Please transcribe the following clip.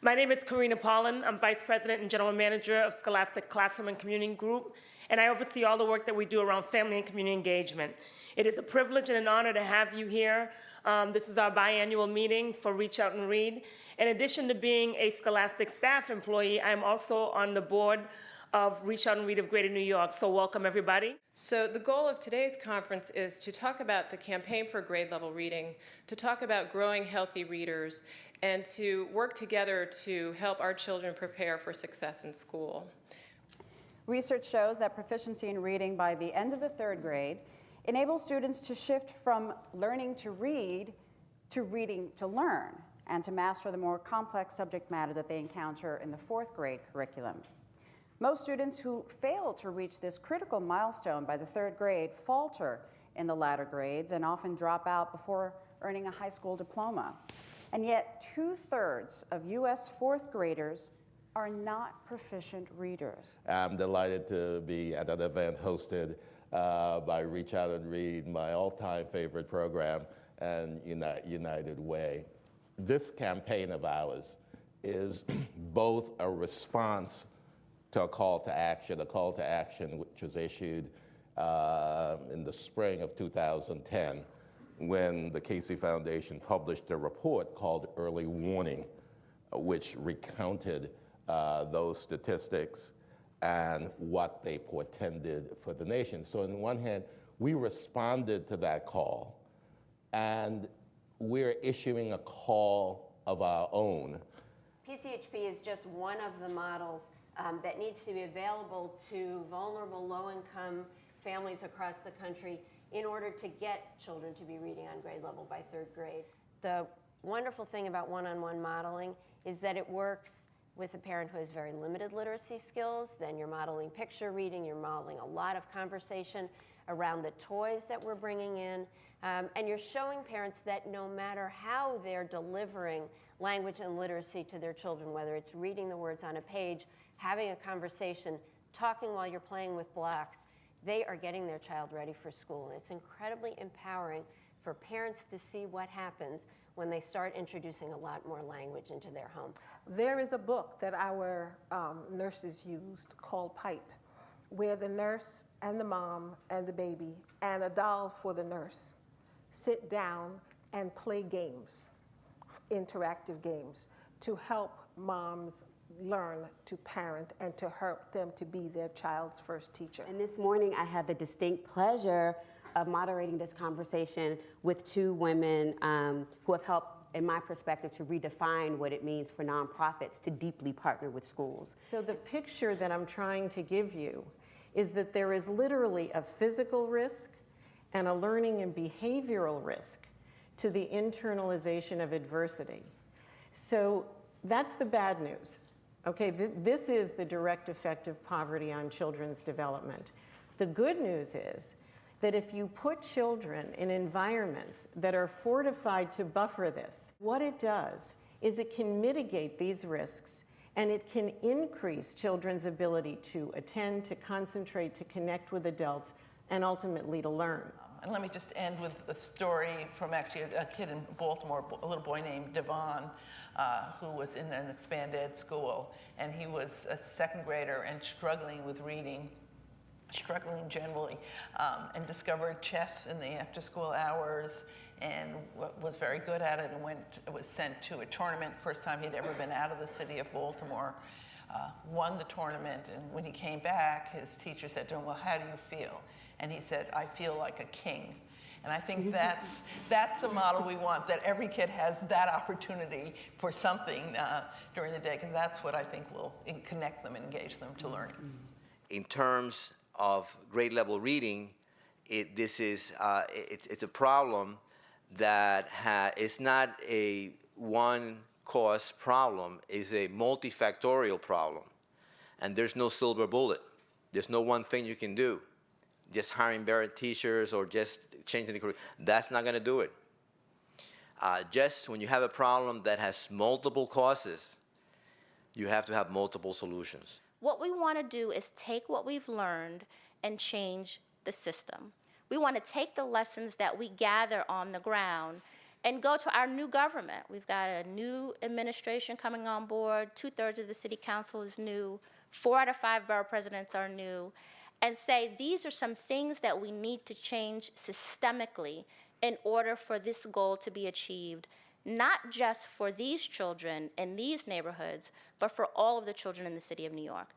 My name is Karina Paulin. I'm Vice President and General Manager of Scholastic Classroom and Community Group, and I oversee all the work that we do around family and community engagement. It is a privilege and an honor to have you here. This is our biannual meeting for Reach Out and Read. In addition to being a Scholastic staff employee, I'm also on the board of Reach Out and Read of Greater New York, so welcome everybody. So the goal of today's conference is to talk about the campaign for grade level reading, to talk about growing healthy readers, and to work together to help our children prepare for success in school. Research shows that proficiency in reading by the end of the third grade enables students to shift from learning to read to reading to learn, and to master the more complex subject matter that they encounter in the fourth grade curriculum. Most students who fail to reach this critical milestone by the third grade falter in the latter grades and often drop out before earning a high school diploma. And yet, 2/3 of U.S. fourth graders are not proficient readers. I'm delighted to be at an event hosted by Reach Out and Read, my all-time favorite program, and United Way. This campaign of ours is both a response to a call to action which was issued in the spring of 2010 when the Casey Foundation published a report called Early Warning, which recounted those statistics and what they portended for the nation. So on one hand, we responded to that call, and we're issuing a call of our own. PCHP is just one of the models that needs to be available to vulnerable, low-income families across the country in order to get children to be reading on grade level by third grade. The wonderful thing about one-on-one modeling is that it works with a parent who has very limited literacy skills. Then you're modeling picture reading, you're modeling a lot of conversation around the toys that we're bringing in, and you're showing parents that no matter how they're delivering language and literacy to their children, whether it's reading the words on a page, having a conversation, talking while you're playing with blocks, they are getting their child ready for school. And it's incredibly empowering for parents to see what happens when they start introducing a lot more language into their home. There is a book that our nurses used called Pipe, where the nurse and the mom and the baby and a doll for the nurse sit down and play games, interactive games, to help moms learn to parent and to help them to be their child's first teacher. And this morning I had the distinct pleasure of moderating this conversation with two women who have helped, in my perspective, to redefine what it means for nonprofits to deeply partner with schools. So the picture that I'm trying to give you is that there is literally a physical risk and a learning and behavioral risk to the internalization of adversity. So that's the bad news. Okay, this is the direct effect of poverty on children's development. The good news is that if you put children in environments that are fortified to buffer this, what it does is it can mitigate these risks, and it can increase children's ability to attend, to concentrate, to connect with adults, and ultimately to learn. And let me just end with a story from actually a kid in Baltimore, a little boy named Devon, who was in an expanded ed school, and he was a second grader and struggling with reading, struggling generally, and discovered chess in the after-school hours and was very good at it, and was sent to a tournament, first time he'd ever been out of the city of Baltimore, won the tournament, and when he came back, his teacher said to him, well, how do you feel? And he said, I feel like a king. And I think that's a model we want, that every kid has that opportunity for something during the day, because that's what I think will connect them and engage them to learning. In terms of grade level reading, it's a problem that it's not a one cause problem, it's a multifactorial problem. And there's no silver bullet. There's no one thing you can do. Just hiring better teachers or just changing the curriculum, that's not going to do it. Just when you have a problem that has multiple causes, you have to have multiple solutions. What we want to do is take what we've learned and change the system. We want to take the lessons that we gather on the ground and go to our new government. We've got a new administration coming on board. 2/3 of the city council is new. 4 out of 5 borough presidents are new. And say, these are some things that we need to change systemically in order for this goal to be achieved, not just for these children in these neighborhoods, but for all of the children in the city of New York.